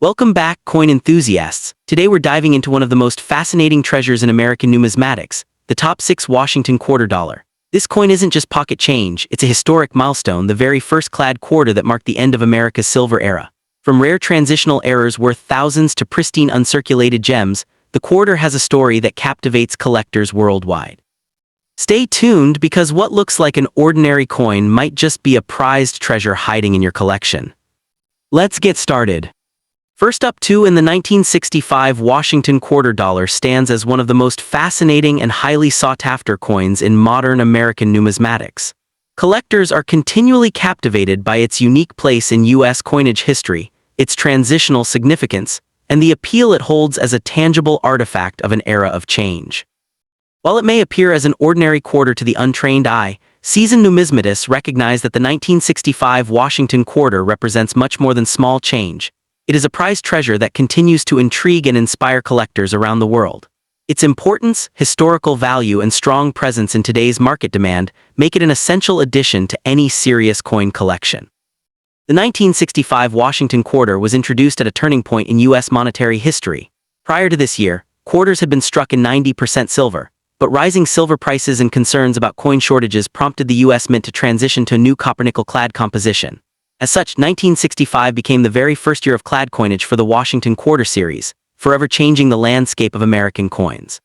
Welcome back, coin enthusiasts. Today we're diving into one of the most fascinating treasures in American numismatics, the top 6 Washington quarter dollar. This coin isn't just pocket change, it's a historic milestone, the very first clad quarter that marked the end of America's silver era. From rare transitional errors worth thousands to pristine uncirculated gems, the quarter has a story that captivates collectors worldwide. Stay tuned because what looks like an ordinary coin might just be a prized treasure hiding in your collection. Let's get started. First up, in the 1965 Washington quarter dollar stands as one of the most fascinating and highly sought-after coins in modern American numismatics. Collectors are continually captivated by its unique place in U.S. coinage history, its transitional significance, and the appeal it holds as a tangible artifact of an era of change. While it may appear as an ordinary quarter to the untrained eye, seasoned numismatists recognize that the 1965 Washington quarter represents much more than small change. It is a prized treasure that continues to intrigue and inspire collectors around the world. Its importance, historical value, and strong presence in today's market demand make it an essential addition to any serious coin collection. The 1965 Washington quarter was introduced at a turning point in U.S. monetary history. Prior to this year, quarters had been struck in 90% silver, but rising silver prices and concerns about coin shortages prompted the U.S. Mint to transition to a new copper-nickel clad composition. As such, 1965 became the very first year of clad coinage for the Washington quarter series, forever changing the landscape of American coins.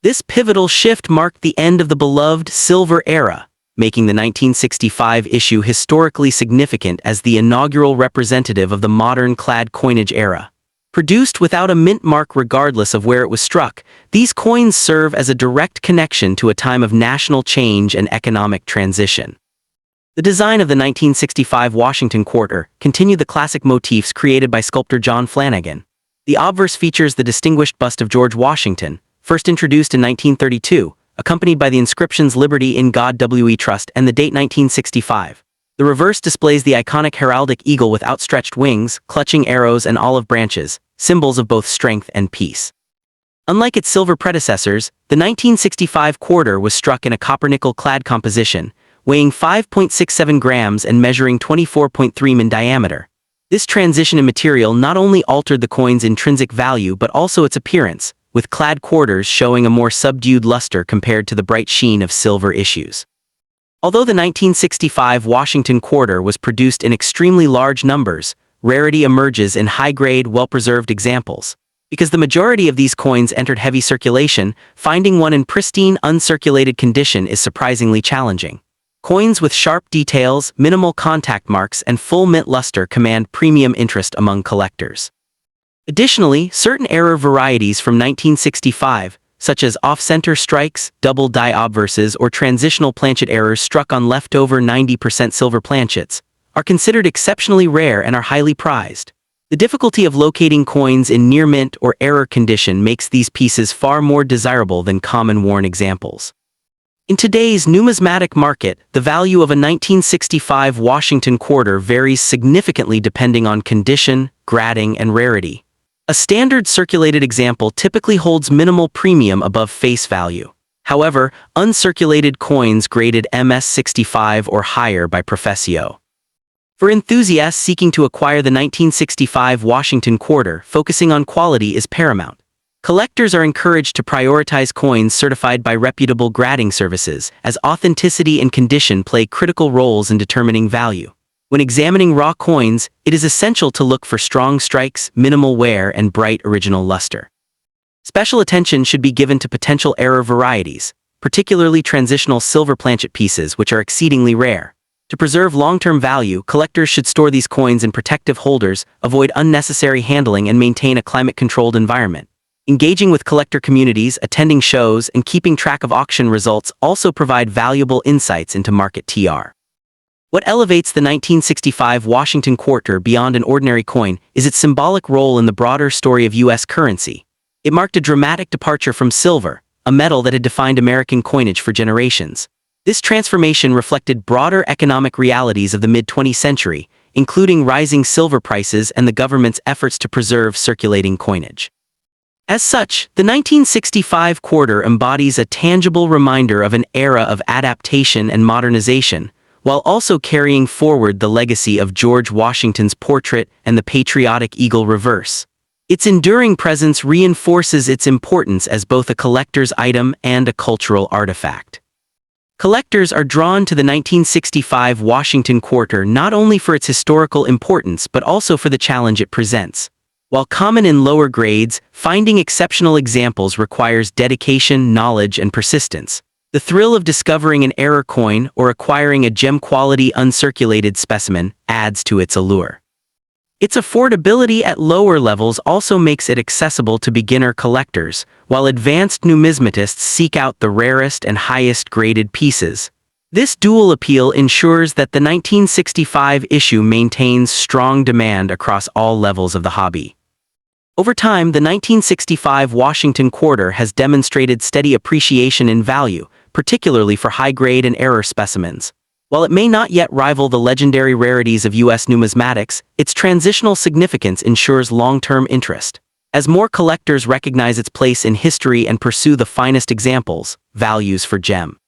This pivotal shift marked the end of the beloved silver era, making the 1965 issue historically significant as the inaugural representative of the modern clad coinage era. Produced without a mint mark regardless of where it was struck, these coins serve as a direct connection to a time of national change and economic transition. The design of the 1965 Washington quarter continued the classic motifs created by sculptor John Flanagan. The obverse features the distinguished bust of George Washington, first introduced in 1932, accompanied by the inscriptions "Liberty in God We Trust" and the date 1965. The reverse displays the iconic heraldic eagle with outstretched wings, clutching arrows and olive branches, symbols of both strength and peace. Unlike its silver predecessors, the 1965 quarter was struck in a copper-nickel clad composition, weighing 5.67 grams and measuring 24.3 mm in diameter. This transition in material not only altered the coin's intrinsic value but also its appearance, with clad quarters showing a more subdued luster compared to the bright sheen of silver issues. Although the 1965 Washington quarter was produced in extremely large numbers, rarity emerges in high-grade, well-preserved examples. Because the majority of these coins entered heavy circulation, finding one in pristine, uncirculated condition is surprisingly challenging. Coins with sharp details, minimal contact marks, and full mint luster command premium interest among collectors. Additionally, certain error varieties from 1965, such as off-center strikes, double die obverses, or transitional planchet errors struck on leftover 90% silver planchets, are considered exceptionally rare and are highly prized. The difficulty of locating coins in near mint or error condition makes these pieces far more desirable than common worn examples. In today's numismatic market, the value of a 1965 Washington quarter varies significantly depending on condition, grading, and rarity. A standard circulated example typically holds minimal premium above face value. However, uncirculated coins graded MS65 or higher by Professio. For enthusiasts seeking to acquire the 1965 Washington quarter, focusing on quality is paramount. Collectors are encouraged to prioritize coins certified by reputable grading services, as authenticity and condition play critical roles in determining value. When examining raw coins, it is essential to look for strong strikes, minimal wear, and bright original luster. Special attention should be given to potential error varieties, particularly transitional silver planchet pieces, which are exceedingly rare. To preserve long-term value, collectors should store these coins in protective holders, avoid unnecessary handling, and maintain a climate-controlled environment. Engaging with collector communities, attending shows, and keeping track of auction results also provide valuable insights into market TR. What elevates the 1965 Washington quarter beyond an ordinary coin is its symbolic role in the broader story of U.S. currency. It marked a dramatic departure from silver, a metal that had defined American coinage for generations. This transformation reflected broader economic realities of the mid-20th century, including rising silver prices and the government's efforts to preserve circulating coinage. As such, the 1965 quarter embodies a tangible reminder of an era of adaptation and modernization, while also carrying forward the legacy of George Washington's portrait and the patriotic eagle reverse. Its enduring presence reinforces its importance as both a collector's item and a cultural artifact. Collectors are drawn to the 1965 Washington Quarter not only for its historical importance but also for the challenge it presents. While common in lower grades, finding exceptional examples requires dedication, knowledge, and persistence. The thrill of discovering an error coin or acquiring a gem-quality uncirculated specimen adds to its allure. Its affordability at lower levels also makes it accessible to beginner collectors, while advanced numismatists seek out the rarest and highest-graded pieces. This dual appeal ensures that the 1965 issue maintains strong demand across all levels of the hobby. Over time, the 1965 Washington Quarter has demonstrated steady appreciation in value, particularly for high-grade and error specimens. While it may not yet rival the legendary rarities of U.S. numismatics, its transitional significance ensures long-term interest. As more collectors recognize its place in history and pursue the finest examples, values for gem.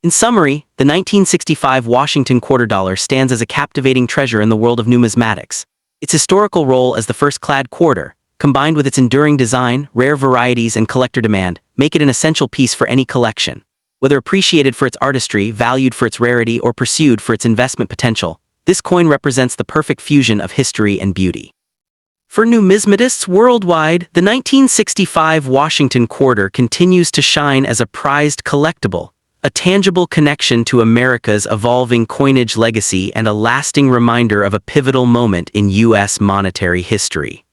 In summary, the 1965 Washington Quarter Dollar stands as a captivating treasure in the world of numismatics. Its historical role as the first clad quarter, combined with its enduring design, rare varieties, and collector demand, make it an essential piece for any collection. Whether appreciated for its artistry, valued for its rarity, or pursued for its investment potential, this coin represents the perfect fusion of history and beauty. For numismatists worldwide, the 1965 Washington Quarter continues to shine as a prized collectible, a tangible connection to America's evolving coinage legacy and a lasting reminder of a pivotal moment in U.S. monetary history.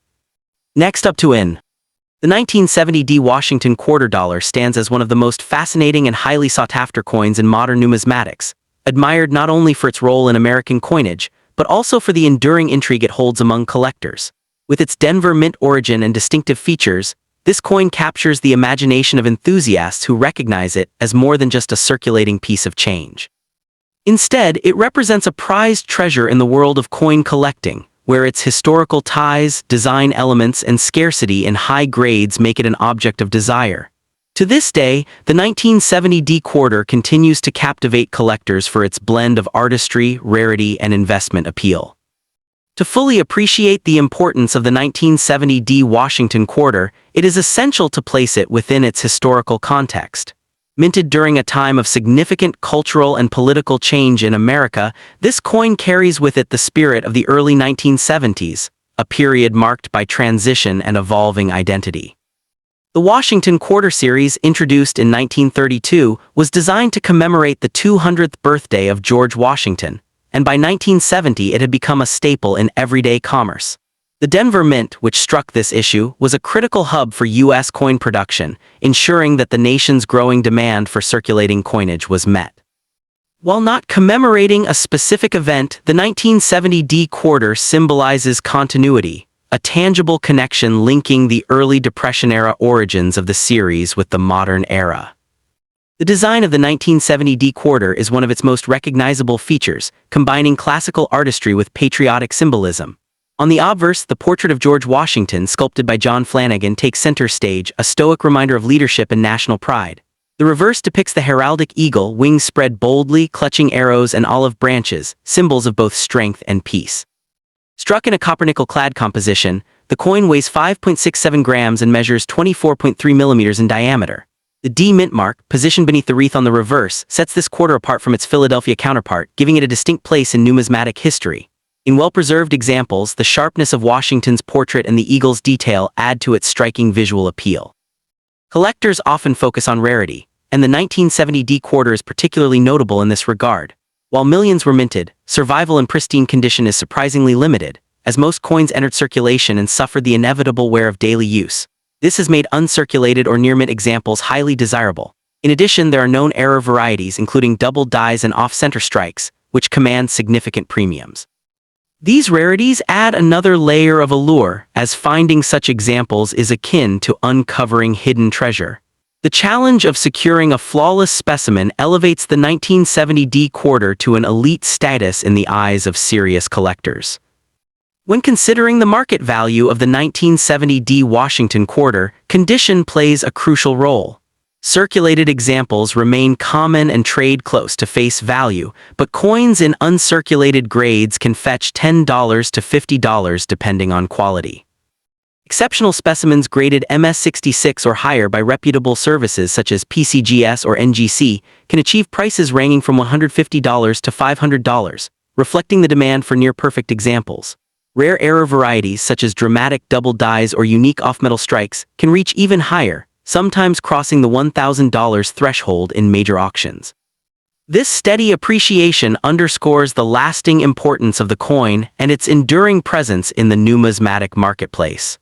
Next up to in. The 1970 Washington Quarter Dollar stands as one of the most fascinating and highly sought-after coins in modern numismatics, admired not only for its role in American coinage, but also for the enduring intrigue it holds among collectors. With its Denver Mint origin and distinctive features, this coin captures the imagination of enthusiasts who recognize it as more than just a circulating piece of change. Instead, it represents a prized treasure in the world of coin collecting, where its historical ties, design elements, and scarcity in high grades make it an object of desire. To this day, the 1970 Quarter continues to captivate collectors for its blend of artistry, rarity, and investment appeal. To fully appreciate the importance of the 1970 Washington Quarter, it is essential to place it within its historical context. Minted during a time of significant cultural and political change in America, this coin carries with it the spirit of the early 1970s, a period marked by transition and evolving identity. The Washington Quarter Series, introduced in 1932, was designed to commemorate the 200th birthday of George Washington, and by 1970 it had become a staple in everyday commerce. The Denver Mint, which struck this issue, was a critical hub for U.S. coin production, ensuring that the nation's growing demand for circulating coinage was met. While not commemorating a specific event, the 1970 Quarter symbolizes continuity, a tangible connection linking the early Depression-era origins of the series with the modern era. The design of the 1970 Quarter is one of its most recognizable features, combining classical artistry with patriotic symbolism. On the obverse, the portrait of George Washington, sculpted by John Flanagan, takes center stage, a stoic reminder of leadership and national pride. The reverse depicts the heraldic eagle, wings spread boldly, clutching arrows and olive branches, symbols of both strength and peace. Struck in a copper-nickel-clad composition, the coin weighs 5.67 grams and measures 24.3 millimeters in diameter. The D mint mark, positioned beneath the wreath on the reverse, sets this quarter apart from its Philadelphia counterpart, giving it a distinct place in numismatic history. In well-preserved examples, the sharpness of Washington's portrait and the eagle's detail add to its striking visual appeal. Collectors often focus on rarity, and the 1970 Quarter is particularly notable in this regard. While millions were minted, survival in pristine condition is surprisingly limited, as most coins entered circulation and suffered the inevitable wear of daily use. This has made uncirculated or near-mint examples highly desirable. In addition, there are known error varieties, including double dies and off-center strikes, which command significant premiums. These rarities add another layer of allure, as finding such examples is akin to uncovering hidden treasure. The challenge of securing a flawless specimen elevates the 1970 Quarter to an elite status in the eyes of serious collectors. When considering the market value of the 1970 Washington Quarter, condition plays a crucial role. Circulated examples remain common and trade close to face value, but coins in uncirculated grades can fetch $10 to $50 depending on quality. Exceptional specimens graded MS66 or higher by reputable services such as PCGS or NGC can achieve prices ranging from $150 to $500, reflecting the demand for near-perfect examples. Rare error varieties such as dramatic double dyes or unique off-metal strikes can reach even higher, sometimes crossing the $1,000 threshold in major auctions. This steady appreciation underscores the lasting importance of the coin and its enduring presence in the numismatic marketplace.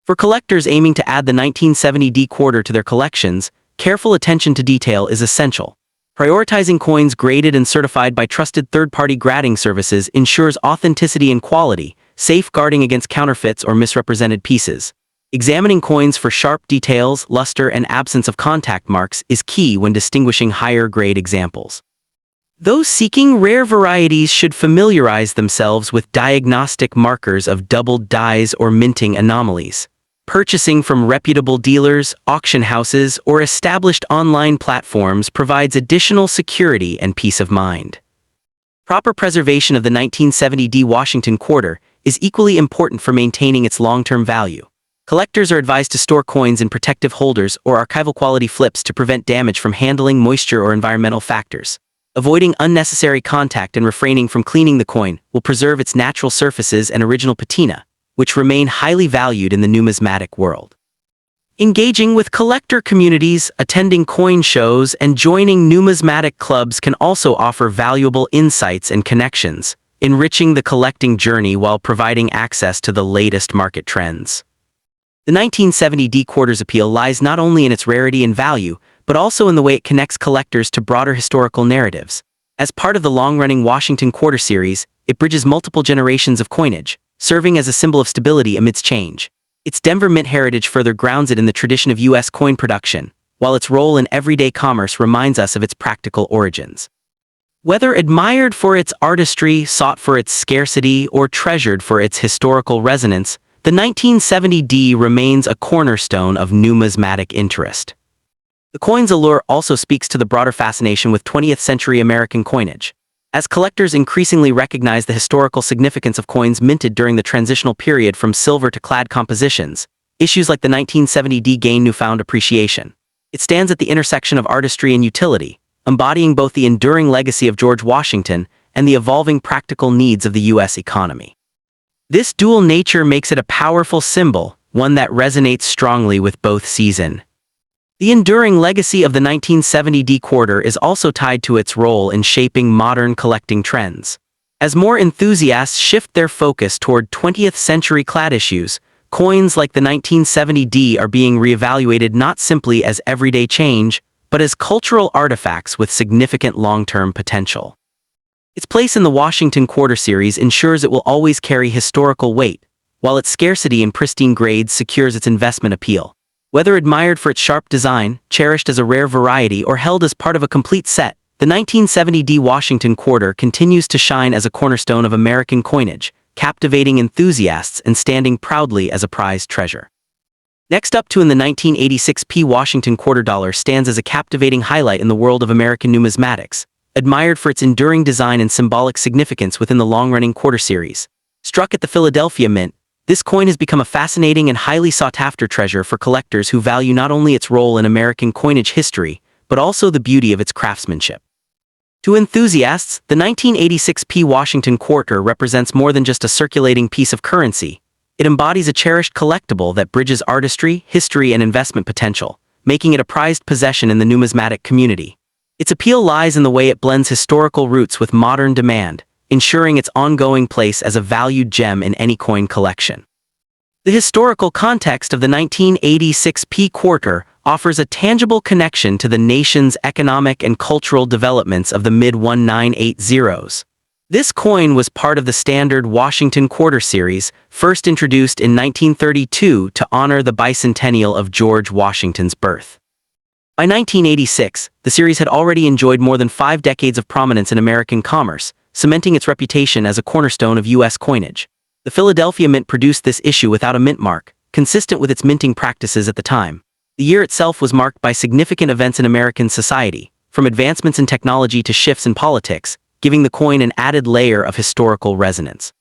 For collectors aiming to add the 1970D quarter to their collections, careful attention to detail is essential. Prioritizing coins graded and certified by trusted third-party grading services ensures authenticity and quality, safeguarding against counterfeits or misrepresented pieces. Examining coins for sharp details, luster, and absence of contact marks is key when distinguishing higher-grade examples. Those seeking rare varieties should familiarize themselves with diagnostic markers of doubled dyes or minting anomalies. Purchasing from reputable dealers, auction houses, or established online platforms provides additional security and peace of mind. Proper preservation of the 1970D Washington quarter is equally important for maintaining its long-term value. Collectors are advised to store coins in protective holders or archival quality flips to prevent damage from handling, moisture, or environmental factors. Avoiding unnecessary contact and refraining from cleaning the coin will preserve its natural surfaces and original patina, which remain highly valued in the numismatic world. Engaging with collector communities, attending coin shows, and joining numismatic clubs can also offer valuable insights and connections, enriching the collecting journey while providing access to the latest market trends. The 1970D quarter's appeal lies not only in its rarity and value, but also in the way it connects collectors to broader historical narratives. As part of the long-running Washington Quarter series, it bridges multiple generations of coinage, serving as a symbol of stability amidst change. Its Denver Mint heritage further grounds it in the tradition of U.S. coin production, while its role in everyday commerce reminds us of its practical origins. Whether admired for its artistry, sought for its scarcity, or treasured for its historical resonance, the 1970D remains a cornerstone of numismatic interest. The coin's allure also speaks to the broader fascination with 20th-century American coinage. As collectors increasingly recognize the historical significance of coins minted during the transitional period from silver to clad compositions, issues like the 1970D gain newfound appreciation. It stands at the intersection of artistry and utility, embodying both the enduring legacy of George Washington and the evolving practical needs of the U.S. economy. This dual nature makes it a powerful symbol, one that resonates strongly with both seasons. The enduring legacy of the 1970D quarter is also tied to its role in shaping modern collecting trends. As more enthusiasts shift their focus toward 20th-century clad issues, coins like the 1970D are being reevaluated not simply as everyday change, but as cultural artifacts with significant long-term potential. Its place in the Washington Quarter series ensures it will always carry historical weight, while its scarcity in pristine grades secures its investment appeal. Whether admired for its sharp design, cherished as a rare variety, or held as part of a complete set, the 1970D Washington Quarter continues to shine as a cornerstone of American coinage, captivating enthusiasts and standing proudly as a prized treasure. Next up in the 1986 Washington Quarter dollar stands as a captivating highlight in the world of American numismatics, admired for its enduring design and symbolic significance within the long-running quarter series. Struck at the Philadelphia Mint, this coin has become a fascinating and highly sought-after treasure for collectors who value not only its role in American coinage history, but also the beauty of its craftsmanship. To enthusiasts, the 1986 Washington Quarter represents more than just a circulating piece of currency. It embodies a cherished collectible that bridges artistry, history, and investment potential, making it a prized possession in the numismatic community. Its appeal lies in the way it blends historical roots with modern demand, ensuring its ongoing place as a valued gem in any coin collection. The historical context of the 1986 quarter offers a tangible connection to the nation's economic and cultural developments of the mid-1980s. This coin was part of the standard Washington Quarter series, first introduced in 1932 to honor the bicentennial of George Washington's birth. By 1986, the series had already enjoyed more than 5 decades of prominence in American commerce, cementing its reputation as a cornerstone of U.S. coinage. The Philadelphia Mint produced this issue without a mint mark, consistent with its minting practices at the time. The year itself was marked by significant events in American society, from advancements in technology to shifts in politics, giving the coin an added layer of historical resonance.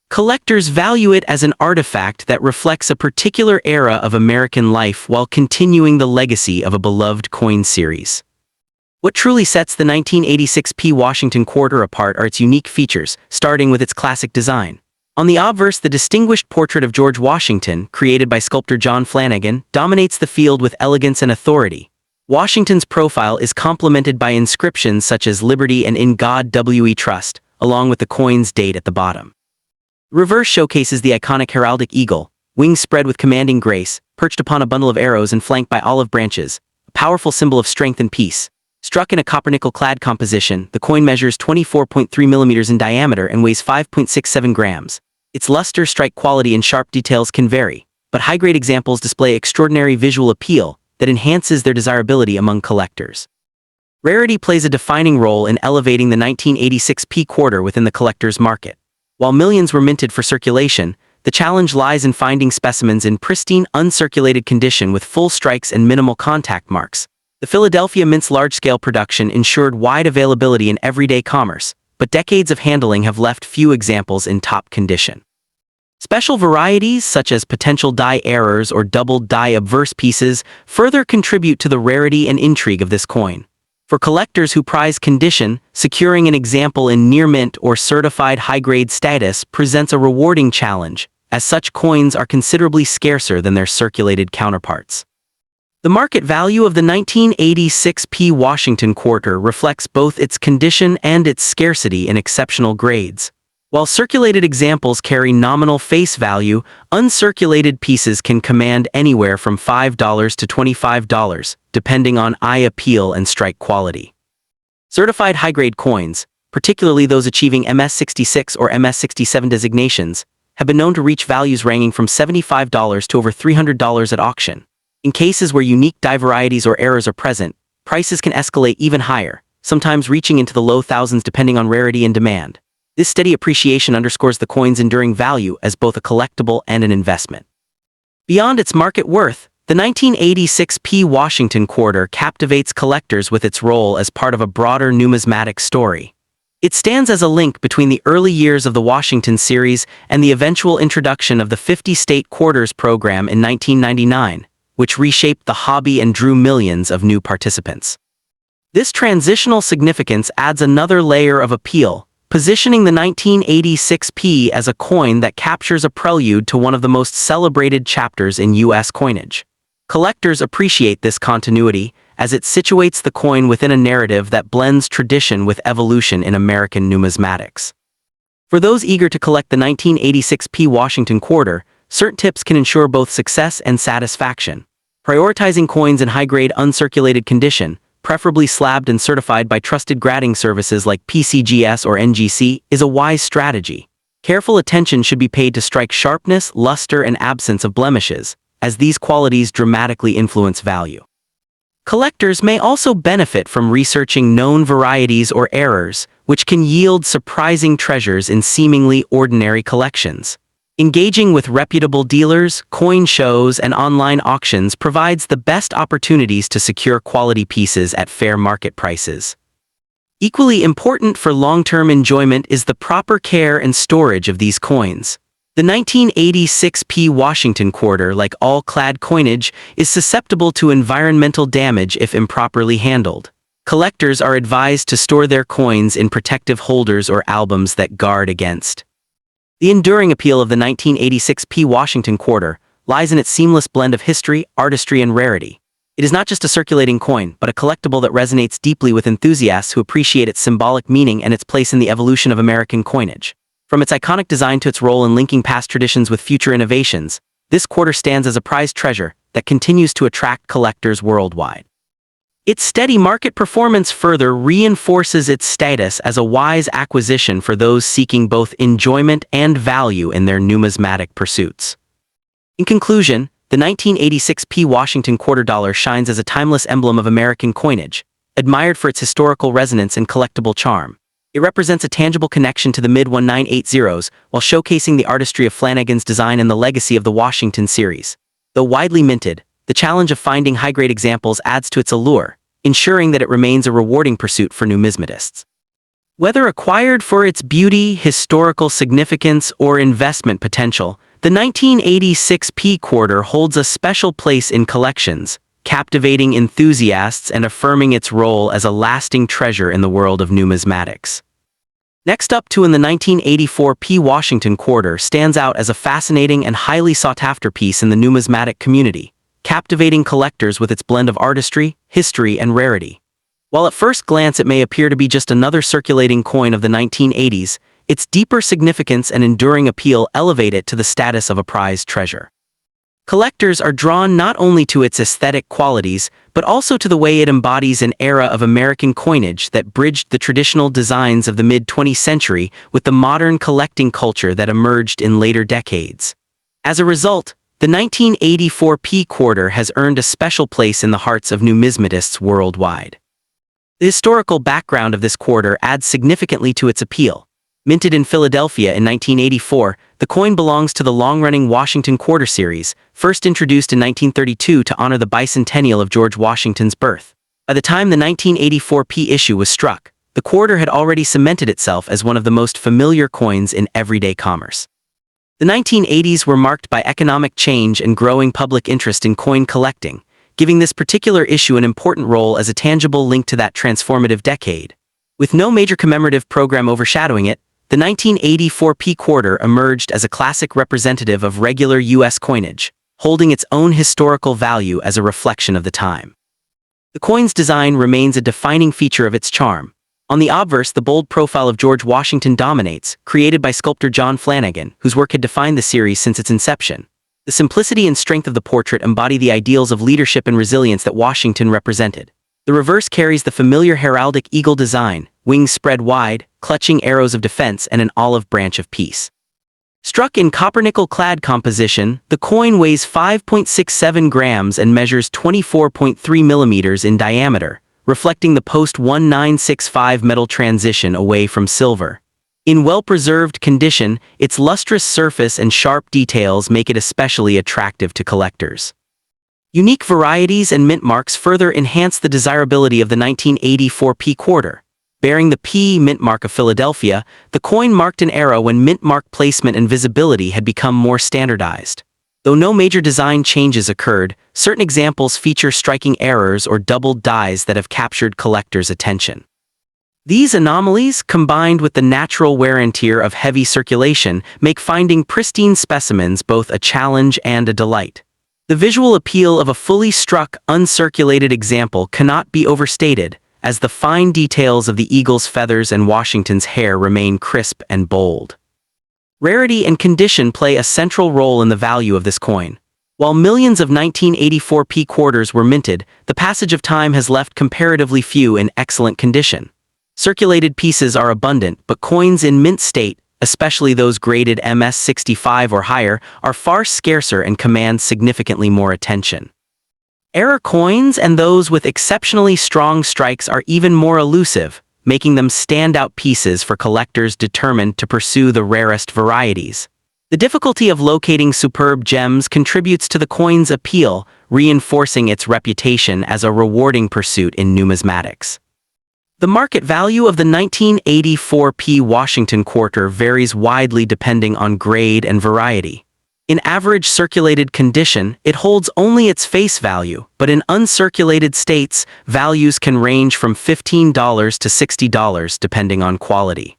Collectors value it as an artifact that reflects a particular era of American life while continuing the legacy of a beloved coin series. What truly sets the 1986 P. Washington quarter apart are its unique features, starting with its classic design. On the obverse, the distinguished portrait of George Washington, created by sculptor John Flanagan, dominates the field with elegance and authority. Washington's profile is complemented by inscriptions such as Liberty and In God We Trust, along with the coin's date at the bottom. The reverse showcases the iconic heraldic eagle, wings spread with commanding grace, perched upon a bundle of arrows and flanked by olive branches, a powerful symbol of strength and peace. Struck in a copper-nickel-clad composition, the coin measures 24.3 millimeters in diameter and weighs 5.67 grams. Its luster, strike quality, and sharp details can vary, but high-grade examples display extraordinary visual appeal that enhances their desirability among collectors. Rarity plays a defining role in elevating the 1986 P quarter within the collector's market. While millions were minted for circulation, the challenge lies in finding specimens in pristine, uncirculated condition with full strikes and minimal contact marks. The Philadelphia Mint's large-scale production ensured wide availability in everyday commerce, but decades of handling have left few examples in top condition. Special varieties, such as potential die errors or doubled die obverse pieces, further contribute to the rarity and intrigue of this coin. For collectors who prize condition, securing an example in near mint or certified high-grade status presents a rewarding challenge, as such coins are considerably scarcer than their circulated counterparts. The market value of the 1986 P. Washington quarter reflects both its condition and its scarcity in exceptional grades. While circulated examples carry nominal face value, uncirculated pieces can command anywhere from $5 to $25, depending on eye appeal and strike quality. Certified high-grade coins, particularly those achieving MS66 or MS67 designations, have been known to reach values ranging from $75 to over $300 at auction. In cases where unique die varieties or errors are present, prices can escalate even higher, sometimes reaching into the low thousands depending on rarity and demand. This steady appreciation underscores the coin's enduring value as both a collectible and an investment. Beyond its market worth, the 1986 P. Washington quarter captivates collectors with its role as part of a broader numismatic story. It stands as a link between the early years of the Washington series and the eventual introduction of the 50-state quarters program in 1999, which reshaped the hobby and drew millions of new participants. This transitional significance adds another layer of appeal, positioning the 1986 P as a coin that captures a prelude to one of the most celebrated chapters in U.S. coinage. Collectors appreciate this continuity, as it situates the coin within a narrative that blends tradition with evolution in American numismatics. For those eager to collect the 1986 P. Washington quarter, certain tips can ensure both success and satisfaction. Prioritizing coins in high-grade uncirculated condition, preferably slabbed and certified by trusted grading services like PCGS or NGC, is a wise strategy. Careful attention should be paid to strike sharpness, luster, and absence of blemishes, as these qualities dramatically influence value. Collectors may also benefit from researching known varieties or errors, which can yield surprising treasures in seemingly ordinary collections. Engaging with reputable dealers, coin shows, and online auctions provides the best opportunities to secure quality pieces at fair market prices. Equally important for long-term enjoyment is the proper care and storage of these coins. The 1986 P. Washington quarter, like all clad coinage, is susceptible to environmental damage if improperly handled. Collectors are advised to store their coins in protective holders or albums that guard against. The enduring appeal of the 1986 P. Washington quarter lies in its seamless blend of history, artistry, and rarity. It is not just a circulating coin, but a collectible that resonates deeply with enthusiasts who appreciate its symbolic meaning and its place in the evolution of American coinage. From its iconic design to its role in linking past traditions with future innovations, this quarter stands as a prized treasure that continues to attract collectors worldwide. Its steady market performance further reinforces its status as a wise acquisition for those seeking both enjoyment and value in their numismatic pursuits. In conclusion, the 1986 P. Washington quarter dollar shines as a timeless emblem of American coinage, admired for its historical resonance and collectible charm. It represents a tangible connection to the mid-1980s while showcasing the artistry of Flanagan's design and the legacy of the Washington series. Though widely minted, the challenge of finding high-grade examples adds to its allure, ensuring that it remains a rewarding pursuit for numismatists. Whether acquired for its beauty, historical significance, or investment potential, the 1986 P quarter holds a special place in collections, captivating enthusiasts and affirming its role as a lasting treasure in the world of numismatics. Next up in the 1984 P Washington quarter stands out as a fascinating and highly sought-after piece in the numismatic community, captivating collectors with its blend of artistry, history, and rarity. While at first glance it may appear to be just another circulating coin of the 1980s, its deeper significance and enduring appeal elevate it to the status of a prized treasure. Collectors are drawn not only to its aesthetic qualities, but also to the way it embodies an era of American coinage that bridged the traditional designs of the mid-20th century with the modern collecting culture that emerged in later decades. As a result, the 1984 P quarter has earned a special place in the hearts of numismatists worldwide. The historical background of this quarter adds significantly to its appeal. Minted in Philadelphia in 1984, the coin belongs to the long-running Washington Quarter series, first introduced in 1932 to honor the bicentennial of George Washington's birth. By the time the 1984 P issue was struck, the quarter had already cemented itself as one of the most familiar coins in everyday commerce. The 1980s were marked by economic change and growing public interest in coin collecting, giving this particular issue an important role as a tangible link to that transformative decade. With no major commemorative program overshadowing it, the 1984 P quarter emerged as a classic representative of regular U.S. coinage, holding its own historical value as a reflection of the time. The coin's design remains a defining feature of its charm. On the obverse, the bold profile of George Washington dominates, created by sculptor John Flanagan, whose work had defined the series since its inception. The simplicity and strength of the portrait embody the ideals of leadership and resilience that Washington represented. The reverse carries the familiar heraldic eagle design, wings spread wide, clutching arrows of defense and an olive branch of peace. Struck in copper-nickel-clad composition, the coin weighs 5.67 grams and measures 24.3 millimeters in diameter, reflecting the post-1965 metal transition away from silver. In well-preserved condition, its lustrous surface and sharp details make it especially attractive to collectors. Unique varieties and mint marks further enhance the desirability of the 1984 P quarter. Bearing the P mint mark of Philadelphia, the coin marked an era when mint mark placement and visibility had become more standardized. Though no major design changes occurred, certain examples feature striking errors or doubled dies that have captured collectors' attention. These anomalies, combined with the natural wear and tear of heavy circulation, make finding pristine specimens both a challenge and a delight. The visual appeal of a fully struck, uncirculated example cannot be overstated, as the fine details of the eagle's feathers and Washington's hair remain crisp and bold. Rarity and condition play a central role in the value of this coin. While millions of 1984 P quarters were minted, the passage of time has left comparatively few in excellent condition. Circulated pieces are abundant, but coins in mint state, especially those graded MS-65 or higher, are far scarcer and command significantly more attention. Error coins and those with exceptionally strong strikes are even more elusive, making them standout pieces for collectors determined to pursue the rarest varieties. The difficulty of locating superb gems contributes to the coin's appeal, reinforcing its reputation as a rewarding pursuit in numismatics. The market value of the 1984 P Washington quarter varies widely depending on grade and variety. In average circulated condition, it holds only its face value, but in uncirculated states, values can range from $15 to $60 depending on quality.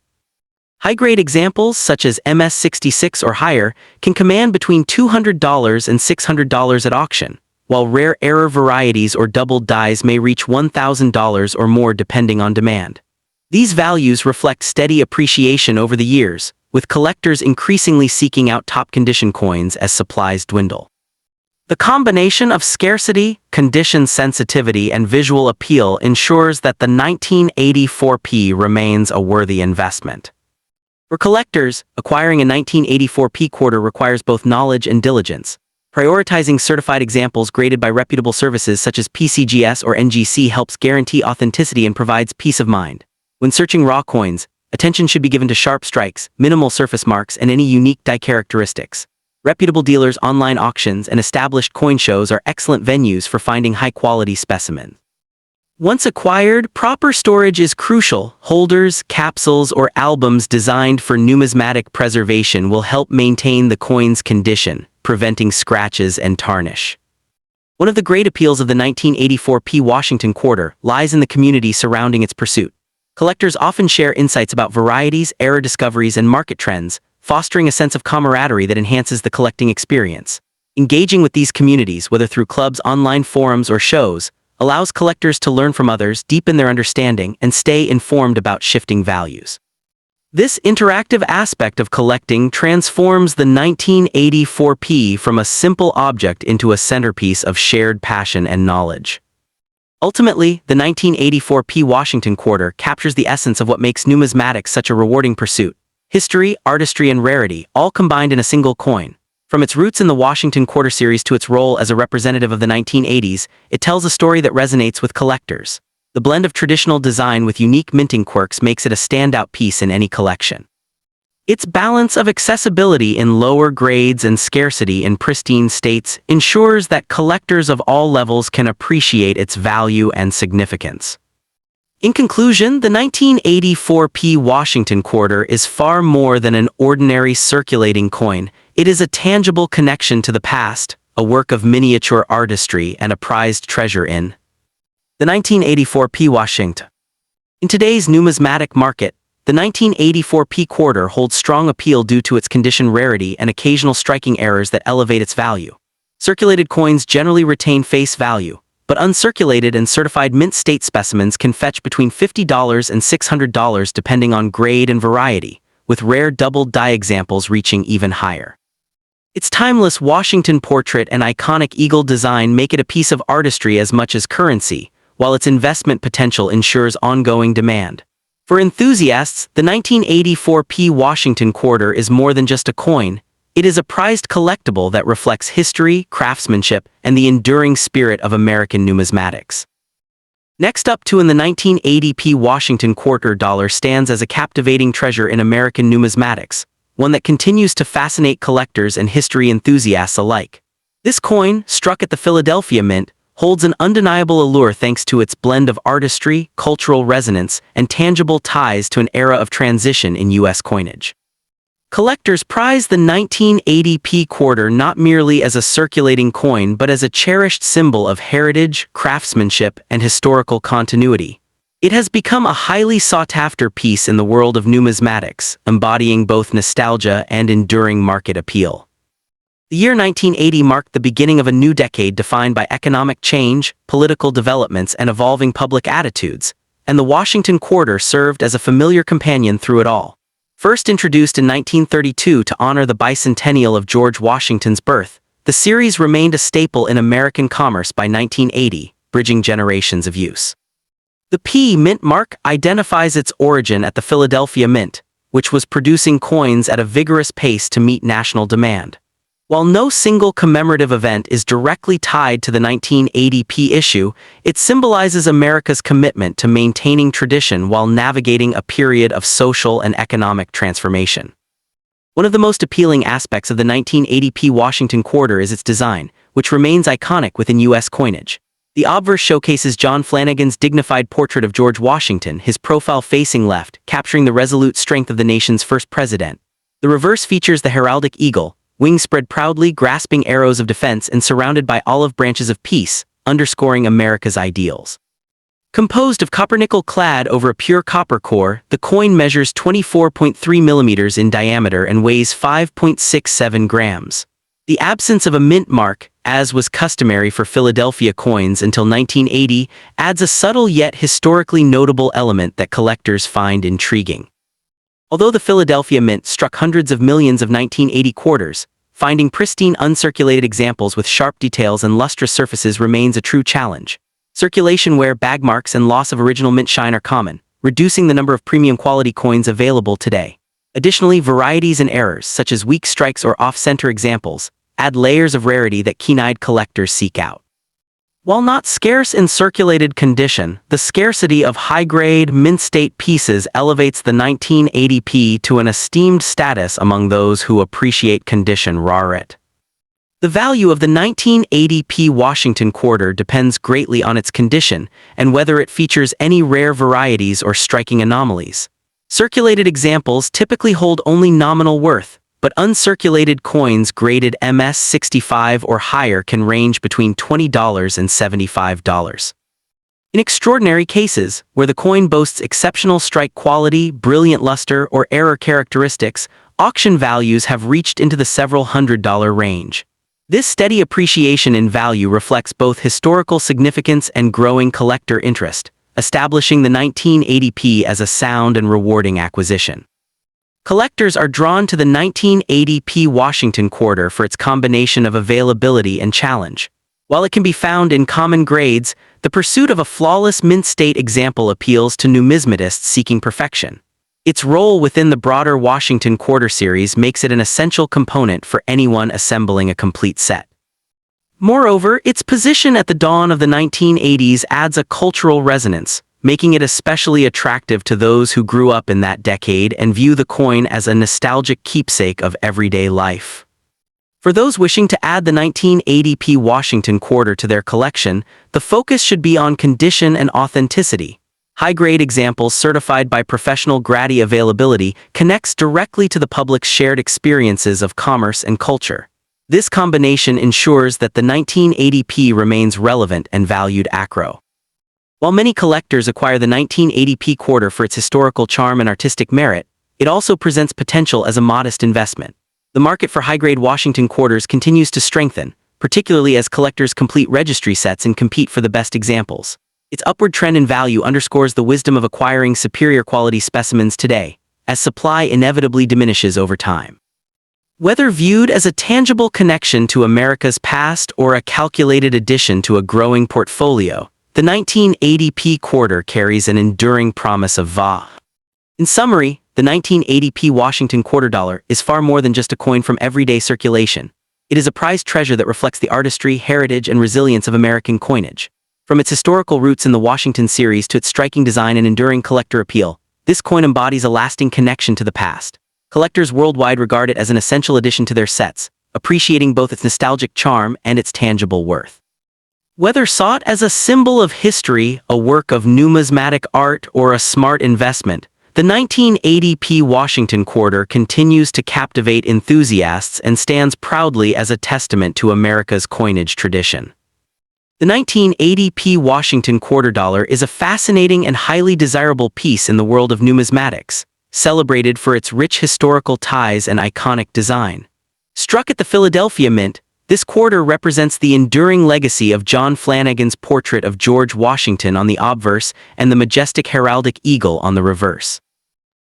High-grade examples, such as MS-66 or higher, can command between $200 and $600 at auction, while rare error varieties or doubled dies may reach $1,000 or more depending on demand. These values reflect steady appreciation over the years, with collectors increasingly seeking out top-condition coins as supplies dwindle. The combination of scarcity, condition sensitivity, and visual appeal ensures that the 1984 P remains a worthy investment. For collectors, acquiring a 1984 P quarter requires both knowledge and diligence. Prioritizing certified examples graded by reputable services such as PCGS or NGC helps guarantee authenticity and provides peace of mind. When searching raw coins, attention should be given to sharp strikes, minimal surface marks, and any unique die characteristics. Reputable dealers, online auctions, and established coin shows are excellent venues for finding high-quality specimens. Once acquired, proper storage is crucial. Holders, capsules, or albums designed for numismatic preservation will help maintain the coin's condition, preventing scratches and tarnish. One of the great appeals of the 1984 P. Washington Quarter lies in the community surrounding its pursuit. Collectors often share insights about varieties, era discoveries, and market trends, fostering a sense of camaraderie that enhances the collecting experience. Engaging with these communities, whether through clubs, online forums, or shows, allows collectors to learn from others, deepen their understanding, and stay informed about shifting values. This interactive aspect of collecting transforms the 1984 P from a simple object into a centerpiece of shared passion and knowledge. Ultimately, the 1984 P. Washington Quarter captures the essence of what makes numismatics such a rewarding pursuit: history, artistry, and rarity, all combined in a single coin. From its roots in the Washington Quarter series to its role as a representative of the 1980s, it tells a story that resonates with collectors. The blend of traditional design with unique minting quirks makes it a standout piece in any collection. Its balance of accessibility in lower grades and scarcity in pristine states ensures that collectors of all levels can appreciate its value and significance. In conclusion, the 1984 P. Washington Quarter is far more than an ordinary circulating coin. It is a tangible connection to the past, a work of miniature artistry, and a prized treasure in the 1984 P. Washington. In today's numismatic market, the 1984 P. Quarter holds strong appeal due to its condition, rarity, and occasional striking errors that elevate its value. Circulated coins generally retain face value, but uncirculated and certified mint state specimens can fetch between $50 and $600 depending on grade and variety, with rare double die examples reaching even higher. Its timeless Washington portrait and iconic eagle design make it a piece of artistry as much as currency, while its investment potential ensures ongoing demand. For enthusiasts, the 1984 P. Washington Quarter is more than just a coin. It is a prized collectible that reflects history, craftsmanship, and the enduring spirit of American numismatics. Next up in the 1980 P. Washington Quarter dollar stands as a captivating treasure in American numismatics, one that continues to fascinate collectors and history enthusiasts alike. This coin, struck at the Philadelphia Mint, holds an undeniable allure thanks to its blend of artistry, cultural resonance, and tangible ties to an era of transition in U.S. coinage. Collectors prize the 1980 P. Quarter not merely as a circulating coin but as a cherished symbol of heritage, craftsmanship, and historical continuity. It has become a highly sought-after piece in the world of numismatics, embodying both nostalgia and enduring market appeal. The year 1980 marked the beginning of a new decade defined by economic change, political developments, and evolving public attitudes, and the Washington Quarter served as a familiar companion through it all. First introduced in 1932 to honor the bicentennial of George Washington's birth, the series remained a staple in American commerce by 1980, bridging generations of use. The P Mint mark identifies its origin at the Philadelphia Mint, which was producing coins at a vigorous pace to meet national demand. While no single commemorative event is directly tied to the 1980 P issue, it symbolizes America's commitment to maintaining tradition while navigating a period of social and economic transformation. One of the most appealing aspects of the 1980 P Washington Quarter is its design, which remains iconic within U.S. coinage. The obverse showcases John Flanagan's dignified portrait of George Washington, his profile facing left, capturing the resolute strength of the nation's first president. The reverse features the heraldic eagle, wings spread proudly, grasping arrows of defense and surrounded by olive branches of peace, underscoring America's ideals. Composed of copper-nickel clad over a pure copper core, the coin measures 24.3 millimeters in diameter and weighs 5.67 grams. The absence of a mint mark, as was customary for Philadelphia coins until 1980, adds a subtle yet historically notable element that collectors find intriguing. Although the Philadelphia Mint struck hundreds of millions of 1980 quarters, finding pristine uncirculated examples with sharp details and lustrous surfaces remains a true challenge. Circulation wear, bag marks, and loss of original mint shine are common, reducing the number of premium quality coins available today. Additionally, varieties and errors, such as weak strikes or off-center examples, add layers of rarity that keen-eyed collectors seek out. While not scarce in circulated condition, the scarcity of high-grade, mint-state pieces elevates the 1980p to an esteemed status among those who appreciate condition rarity. The value of the 1980p Washington quarter depends greatly on its condition and whether it features any rare varieties or striking anomalies. Circulated examples typically hold only nominal worth, but uncirculated coins graded MS-65 or higher can range between $20 and $75. In extraordinary cases, where the coin boasts exceptional strike quality, brilliant luster, or error characteristics, auction values have reached into the several $100 range. This steady appreciation in value reflects both historical significance and growing collector interest, establishing the 1980p as a sound and rewarding acquisition. Collectors are drawn to the 1980p Washington quarter for its combination of availability and challenge. While it can be found in common grades, the pursuit of a flawless mint-state example appeals to numismatists seeking perfection. Its role within the broader Washington quarter series makes it an essential component for anyone assembling a complete set. Moreover, its position at the dawn of the 1980s adds a cultural resonance, making it especially attractive to those who grew up in that decade and view the coin as a nostalgic keepsake of everyday life. For those wishing to add the 1980p Washington quarter to their collection, the focus should be on condition and authenticity. High-grade examples certified by professional grade availability connects directly to the public's shared experiences of commerce and culture. This combination ensures that the 1980p remains relevant and valued acro. While many collectors acquire the 1980p quarter for its historical charm and artistic merit, it also presents potential as a modest investment. The market for high-grade Washington quarters continues to strengthen, particularly as collectors complete registry sets and compete for the best examples. Its upward trend in value underscores the wisdom of acquiring superior quality specimens today, as supply inevitably diminishes over time. Whether viewed as a tangible connection to America's past or a calculated addition to a growing portfolio, the 1980p quarter carries an enduring promise of value. In summary, the 1980p Washington quarter dollar is far more than just a coin from everyday circulation. It is a prized treasure that reflects the artistry, heritage, and resilience of American coinage. From its historical roots in the Washington series to its striking design and enduring collector appeal, this coin embodies a lasting connection to the past. Collectors worldwide regard it as an essential addition to their sets, appreciating both its nostalgic charm and its tangible worth. Whether sought as a symbol of history, a work of numismatic art, or a smart investment, the 1980p Washington quarter continues to captivate enthusiasts and stands proudly as a testament to America's coinage tradition. The 1980p Washington quarter dollar is a fascinating and highly desirable piece in the world of numismatics, celebrated for its rich historical ties and iconic design. Struck at the Philadelphia Mint, this quarter represents the enduring legacy of John Flanagan's portrait of George Washington on the obverse and the majestic heraldic eagle on the reverse.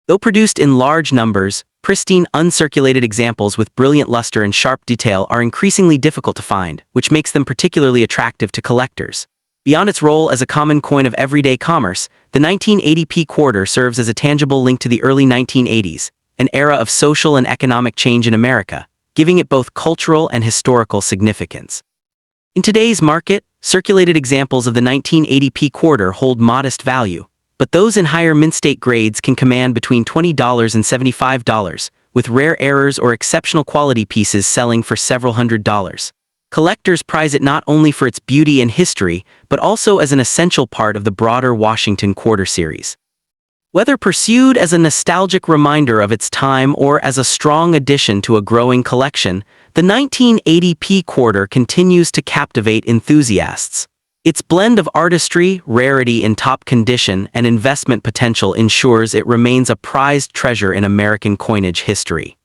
Though produced in large numbers, pristine, uncirculated examples with brilliant luster and sharp detail are increasingly difficult to find, which makes them particularly attractive to collectors. Beyond its role as a common coin of everyday commerce, the 1980p quarter serves as a tangible link to the early 1980s, an era of social and economic change in America, giving it both cultural and historical significance. In today's market, circulated examples of the 1980p quarter hold modest value, but those in higher mint-state grades can command between $20 and $75, with rare errors or exceptional quality pieces selling for several $100s. Collectors prize it not only for its beauty and history, but also as an essential part of the broader Washington quarter series. Whether pursued as a nostalgic reminder of its time or as a strong addition to a growing collection, the 1980p quarter continues to captivate enthusiasts. Its blend of artistry, rarity in top condition, and investment potential ensures it remains a prized treasure in American coinage history.